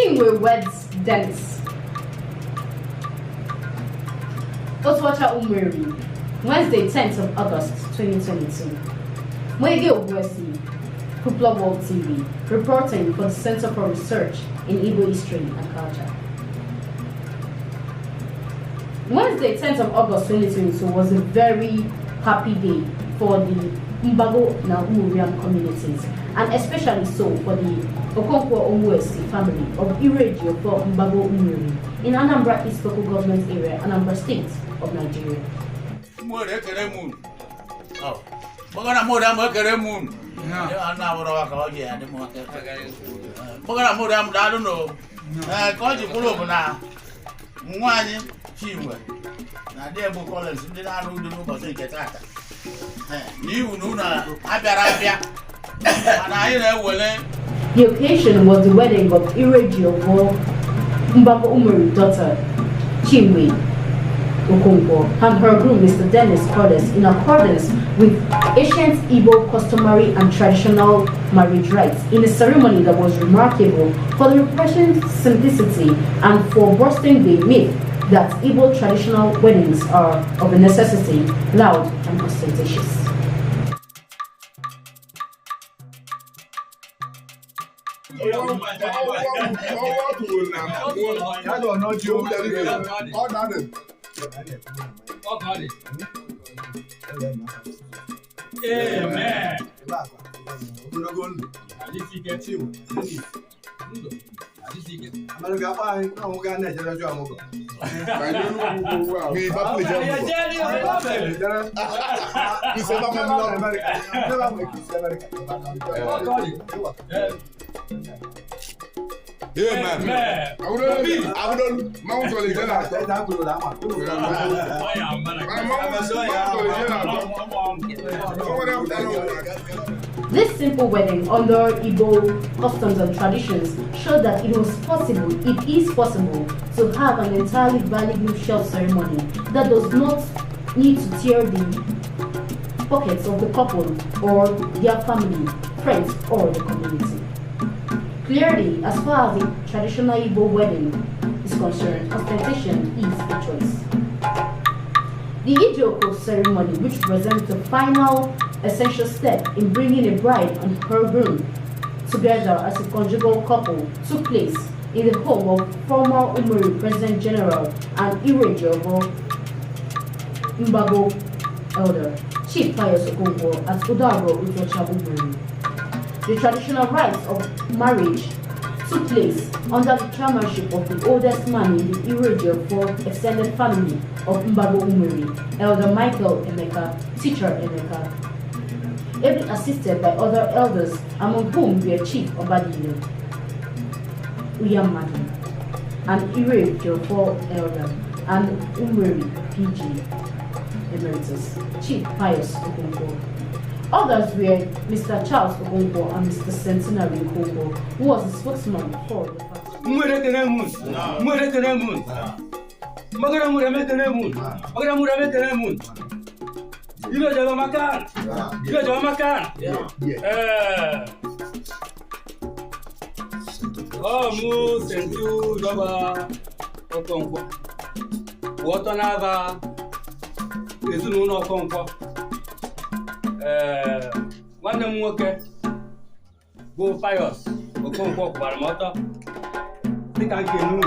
CHINWE WEDS dance. Otuocha Umueri, Wednesday 10th of August 2022. Umueri, Kupla World TV, reporting for the Center for Research in Igbo History and Culture. Wednesday 10th of August 2022 was a very happy day for the Mbago and Umueri communities, and especially so for the Umueri family of Ireji for Mbago Umueri in Anambra East Local Government Area, Anambra State of Nigeria. The occasion was the wedding of Ireji of Mbago Umueri's daughter, CHINWE and her groom, Mr. Dennis Cordes, in accordance with ancient Igbo customary and traditional marriage rites, in a ceremony that was remarkable for the refreshing simplicity and for busting the myth that Igbo traditional weddings are of a necessity, loud and ostentatious. Amen. This simple wedding under Igbo customs and traditions showed that it is possible to have an entirely valid nuptial ceremony that does not need to tear the pockets of the couple or their family, friends, or the community. Clearly, as far as the traditional Igbo wedding is concerned, ostentation is a choice. The Ijeoko ceremony, which represents the final essential step in bringing a bride and her groom together as a conjugal couple, took place in the home of former Umueri President General and Ireji of Mbago Elder, Chief Pius Okonkwo at Otuocha Umueri. The traditional rites of marriage took place under the chairmanship of the oldest man in the Ireji for extended family of Mbago Umueri, Elder Michael Emeka, Teacher Emeka, ably assisted by other elders, among whom were Chief Obadile, Uyamadi, and Ireji for Elder, and Umueri PG Emeritus, Chief Pius Okonkwo. Others were Mr. Charles Okonkwo and Mr. Centenary Okonkwo, who was the spokesman for the party. One of them go Pius, Okonkwo Paramoto, think I can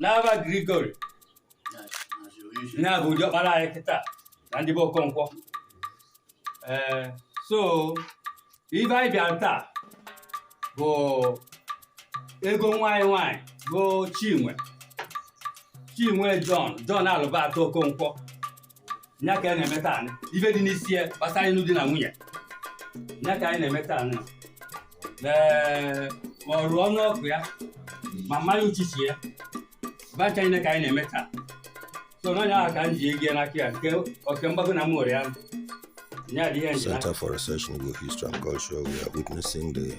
Nava Gregory. Now, good Ekita, and the Okonkwo. So, if I be alta, go Ego wine, go CHINWE John Albato Okonkwo. Nyaka na metan ife di nisie pasai nu di na munye nyaka na metan mo ro no ku ya mama yu chichie ba cha ina kai na metan so no nya ka nji ege na kia ke o ke mbago na mo ya nya di en Center for Research in Igbo History and Culture, we are witnessing the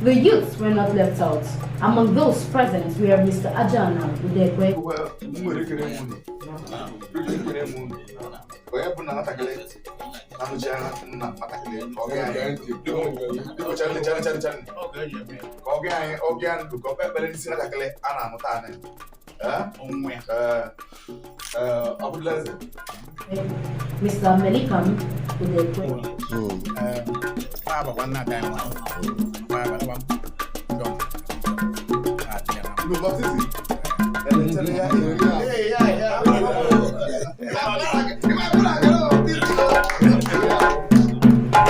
The youths were not left out. Among those present were Mr. Ajana Udekwe, Mr. Melikam with the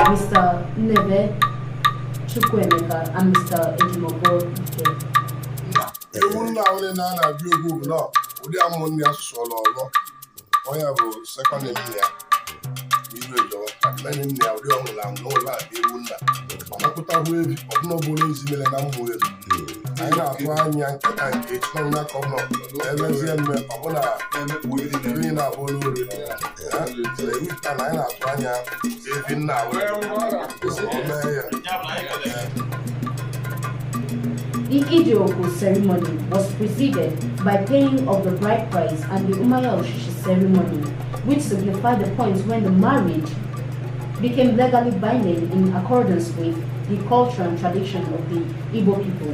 Mr. Neve Chukwemeka and Mr. Ejimobo. Second in here. We will go. Many now the only land, no land, they will not. I'm not put away of no bullies in the Namu. I know one young and it's not come up. MSM, I want to bring up all over. And I know one young, even now. The Ijeoku ceremony was preceded by paying of the bride price and the Umueri ceremony, which signified the point when the marriage became legally binding in accordance with the culture and tradition of the Igbo people.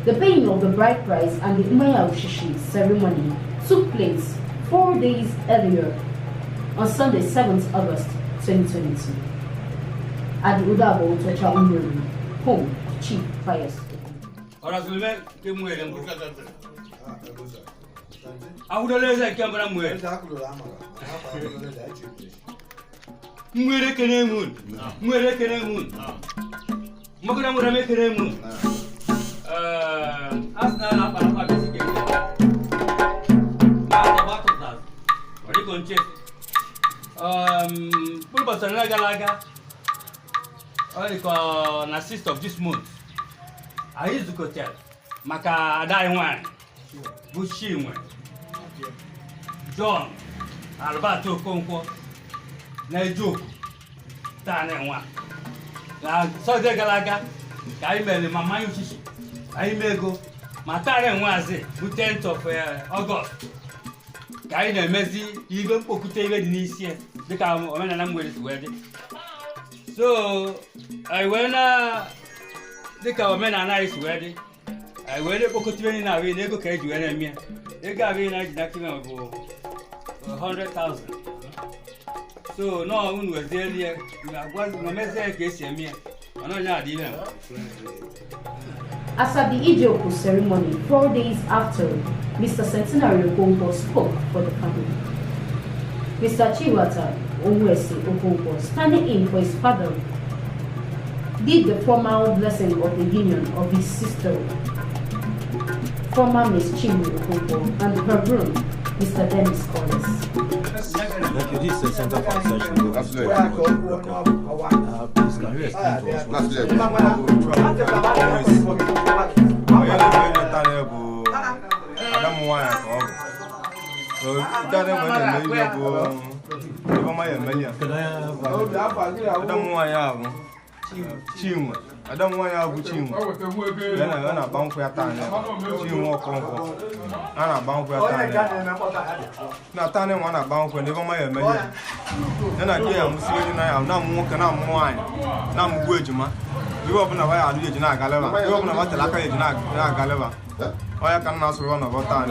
The paying of the bride price and the Umueri ceremony took place 4 days earlier on Sunday, 7th August 2022 at the Otuocha Umueri home chief fires. I would always like camera moon. Assist of this month. I used to go tell Maka Daiwan, CHINWE, John, Alberto Conco, Nejo, Tanewa. Now, so they galaga, I made my Yuchi, I may go, Mataren was it, 10th of August. Kaina Messi, even Pokute this year, because when I'm with wedding. So I went the government and I wedding. I went to Pokute now, we never came to enemy. They got me like that 100,000. So no one was there. Was my message case here. As at the Ijeoku ceremony, 4 days after, Mr. Centenary Okonkwo spoke for the family. Mr. Chiwata Okonkwo, standing in for his father, did the formal blessing of the union of his sister, former Miss CHINWE Okonkwo, and her groom, Mr. Dennis Collins. Thank you. This is the Center for Research. Absolutely. Please, can you explain to us what is CHINWE. I don't want to have CHINWE. Then I'm bound for a time. CHINWE Congo. I'm bound for a time. Now, Tanya, one about when they go my million. Then I did, I'm seeing now, I'm walking on wine. Now I'm good, man. You open a way, I'll do it in a galeva. You open a water like a galeva. Why I can't ask one about time.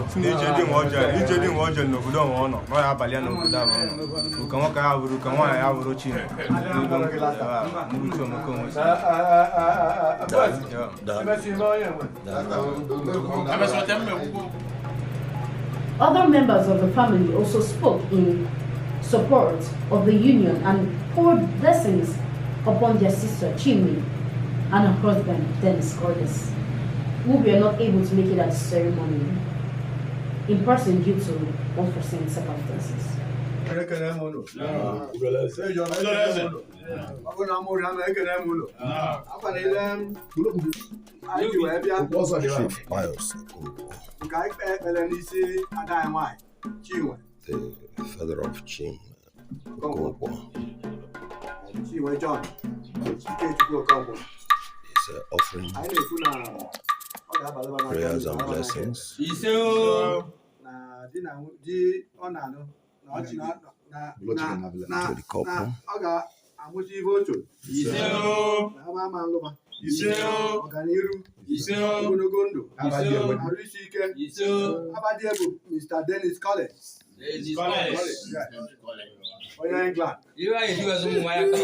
Snitching water, eating water, no, don't want no. Why I balian of that one? You can walk out, you can why I have roaching. Other members of the family also spoke in support of the union and poured blessings upon their sister CHINWE and her husband Dennis Collins, who were not able to make it at the ceremony in person due to unforeseen circumstances. The father of CHINWE, John. is offering prayers and blessings. To the couple. Mr. Dennis Collins. England. You are a US woman.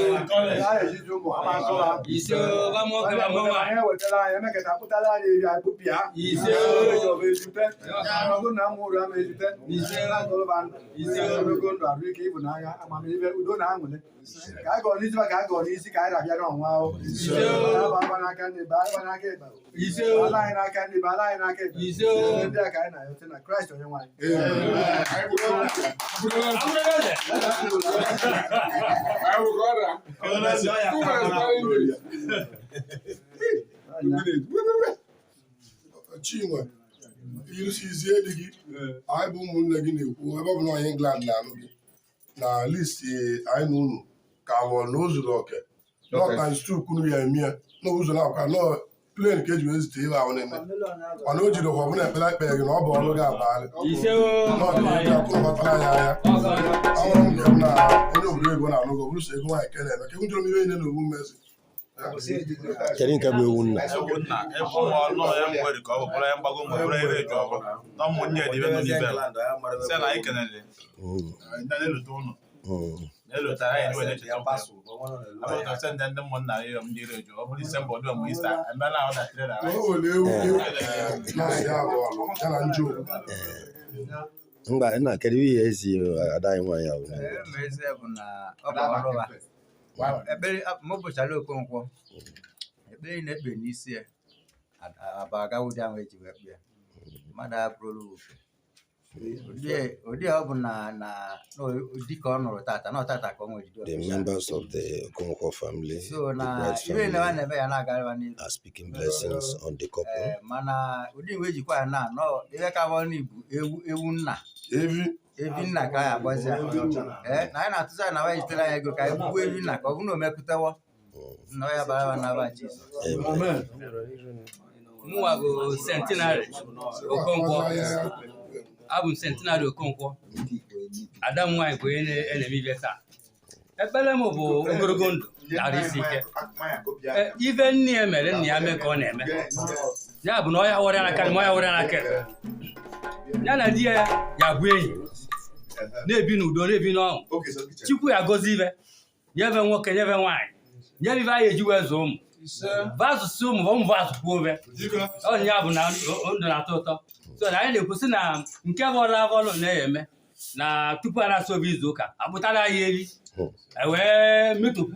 CHINWE, izie dị gị anyị bụ ụmụnne gị na-ekwu ebe ọ bụ na onye England na-anụ gị na list anyị na unu ka nwụrụ na o zuru oke times 2 kwuru ya eme ya na ụzọ na-akwa nọ plen ka eji wee zite ihe ahụ na-eme mana o jiri ụkwa ọbụla ekpere ekpere gị na ọ bụ ọrụ gị abalị n'ọdịnihu anya ahụrụ m nke m na onye obodo ego na-anụ gị ọ bụrụ so ego nwaanyị ke na-eme ka enwejọrọ m ihe niile na owu mmezi Kedu nke bụ ewu nna? Mba, nna kedu ihe ezi ada anyị nwaanyị ahụ? Ekpere mụbụchara Okonkwo ekpere na-ekpe n'isi ya abaga ụdị ahụ eji wee kpee mmadụ abụrụla ofe ụdị ọ bụ na dịka ọ nụrụ tata na ọtata ka ọ nwere The members of the Okonkwo family, so na the ibe Weds na-eme ya na-agara n'ihu are speaking blessings on the couple. mana ụdị iwe ejikwa ya na nọ ihe ka bụ n'Igbo ewu nna evi nna ka ya agbazi na anyị na-atụzi anyị na wa jitere anyị ego ka anyị gbuo evi nna ka ọ bụrụ na o mepụtawo nna ya bara n'aba Jizọs. Mụwa bụ centenary Okonkwo. Abụ m centenary Okonkwo. Ada m nwaanyị bụ onye na-eme ibe taa. Ekpere m bụ ogologo ndụ gara isi ike. Ife nne ya mere nna ya mee ka ọ na-eme. Ya bụ na ọ ya wụrịa n'aka ma ọ ya wụrịa n'aka ya na di ya bụ enyi na-ebi n'udo na-ebi n'ọṅụ. Chukwu ya gozi ibe nyebe nwoke nyebe nwaanyị nyebe ife anyị eji wee zụọ ụmụ vasụsụ ụmụ vasụkwu obe onye ya bụ na ndụ na-atọ ụtọ. So na anyị na-ekwusị na nke bọrọ abọlụ na-eme na tupu a na-asụ obi izu ụka akpụtara anyị eri wee metụpụ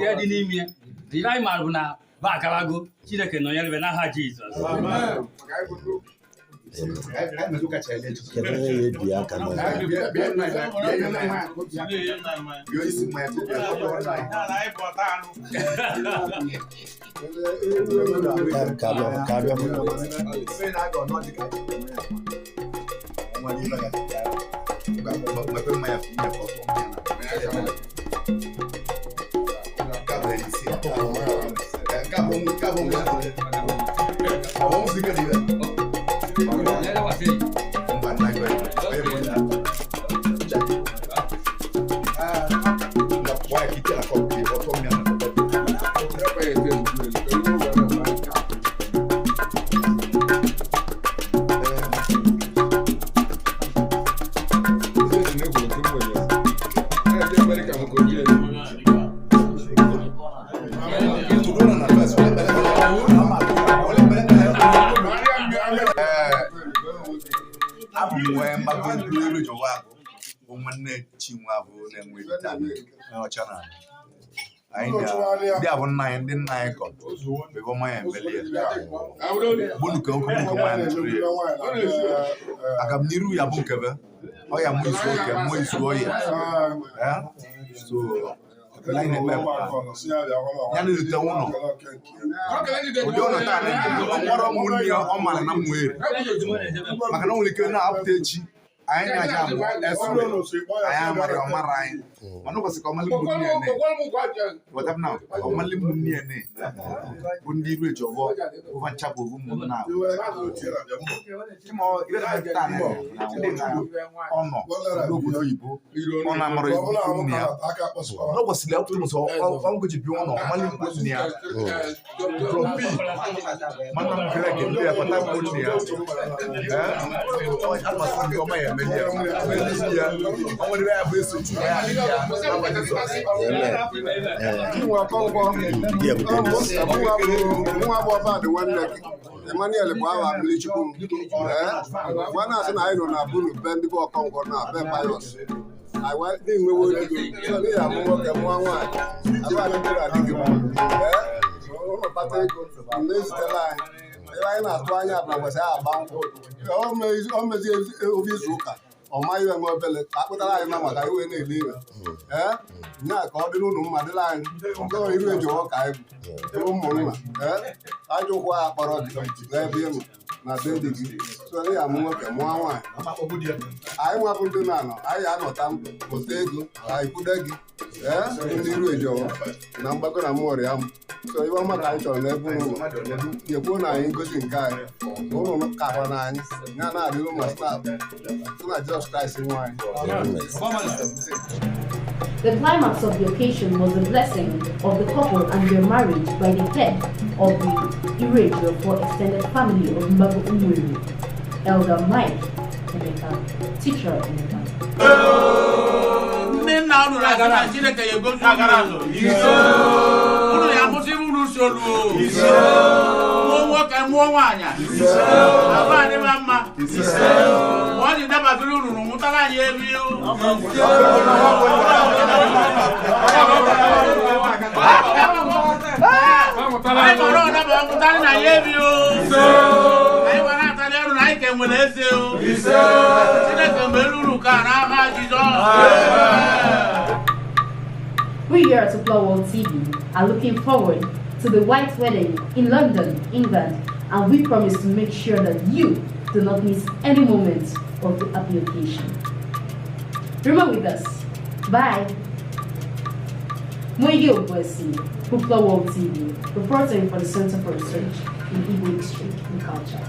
ihe dị n'ime ya. Ihe anyị maara bụ na ba agarago Chineke nọnyere ebe n'aha Jizọs. Kedu onye ga-ebi aka CHINWE abụ na-enwe ọcha na ndị abụ nna anyị ndị nna anyị kọ ebe ọma ya emeli ya gbonuke okonkwo nwanyị tụrụ ya aga m n'iru ya bụ nkebe ọ ya mụ izu oke mụ izu oyi so ya na-erute ụlọ ụdị ụlọ taa ọkpọrọ ụmụnne ya ọ mara na Umueri maka na o nwere ike na-apụta echi anyị na-aja bụ eso anyị amara ọmara anyị mana ụbọchị ka ọmalị mgbu nne ọmalị mgbu nne bụ ndị iru eji ọbọ ụva ncha bụ ovu ụmụnna ọnọ n'obodo oyibo ọ na-amara ibu nne ya n'ụbọchị lee ọtụtụ ụzọ ọgwụ ji bi ụlọ ọmalị mgbu nne ya mana m kere ka ndị ya kpata mgbu nne ya amasị ndị ọma ya emeli ya ọnwere ya bụ esochi ya nwa bụ ọba dị nwanne gị Emmanuel bụ aha Amilichukwu nwanne asị na anyị nọ na bunu be ndị bụ Ọkọngwọ na be Payọs na-enwewo ego n'ihi amụ nwoke mụọ nwaanyị abadịgoro adịghị ụlọ kpata ego na-ezitela anyị ebe anyị na-atụ anya bụ na mgbesi ahụ agba nkwụ o mezie obi izu ụka ọ maghị iwe nwe obele ka akpụtara anyị na maka iwe na-ele ire nya ka ọ dị n'ụlọ mma dịla anyị nke iru eji ọwọ ka anyị bụ ụmụnna ajọ ụkwụ ha kpọrọ gị n'ebe ịnụ na be dị gị so ya amụ nwoke mụọ nwaanyị anyị nwabụ ndị na-anọ anyị anọta pụta ego anyị kwude gị ndị iru eji ọwọ na mgbago na mmụọrị ya m so iwe ọma ka anyị chọrọ n'ebe ụlọ nyekwuo na anyị ngozi nke anyị na ụlọ kakwa na anyị ya na-adịrụ ma snap na Jizọs Kraịst nwe anyị. The climax of the occasion was the blessing of the couple and their marriage by the head of the Irejo for extended family of Mbago Umueri, Elder Mike Emeka, teacher Emeka. We here at Otuocha TV are looking forward to the white wedding in London, England, and we promise to make sure that you do not miss any moment of the happy occasion. Remain with us. Bye. Umueri Otuocha TV, reporting for the Center for Research in Igbo History and Culture.